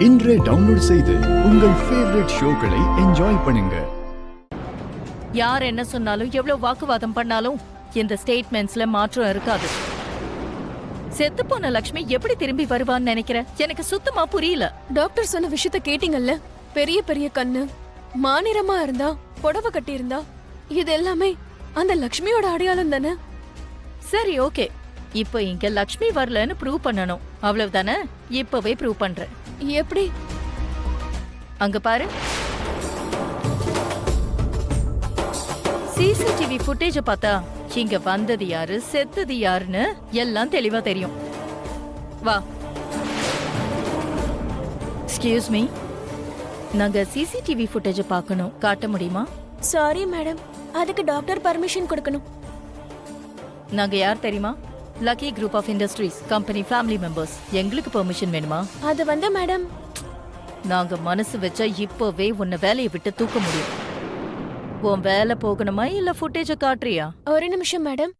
இன்றே டவுன்லோட் செய்து உங்கள் ஃபேவரட் ஷோக்களை என்ஜாய் பண்ணுங்க. யார் என்ன சொன்னாலும் எவ்வளவு வாக்குவாதம் பண்ணாலும் இந்த ஸ்டேட்மெண்ட்ஸ்ல மாற்றம் இருக்காது. செத்து போன லக்ஷ்மி எப்படி திரும்பி வருவான்னு நினைக்கிற? எனக்கு சுத்தமா புரியல. டாக்டர் சொன்ன விஷயத்த கேட்டீங்கல்ல? பெரிய பெரிய கண்ணு, மாநிறமா இருந்தா, புடவை கட்டி இருந்தா, இது எல்லாமே அந்த லக்ஷ்மியோட அடையாளம் தானே? சரி, ஓகே. இப்ப இங்க லக்ஷ்மி வரலன்னு ப்ரூவ் பண்ணணும், அவ்வளவுதானே? இப்பவே ப்ரூவ் பண்றேன். எப்படி? அங்க பாரு, சிசிடிவி ஃபுட்டேஜ பார்த்தா இங்க வந்தது யாரு, செத்தது யாருன்னு எல்லாம் தெளிவா தெரியும். வா. எக்ஸ்கியூஸ் மீ, நாங்க சிசிடிவி ஃபுட்டேஜ பார்க்கணும். காட்ட முடியுமா? சாரி மேடம், அதுக்கு டாக்டர் பர்மிஷன் கொடுக்கணும். நாங்க யார் தெரியுமா? Lucky group of industries company family members. எங்களுக்கு பெர்மிஷன் வேணுமா? அது மேடம், நாங்க மனசு வச்சா இப்பவே உன்னை வேலையை விட்டு தூக்க முடியும். உன் வேலை போகணுமா இல்ல ஃபுட்டேஜ காட்டுறியா? ஒரு நிமிஷம் மேடம்,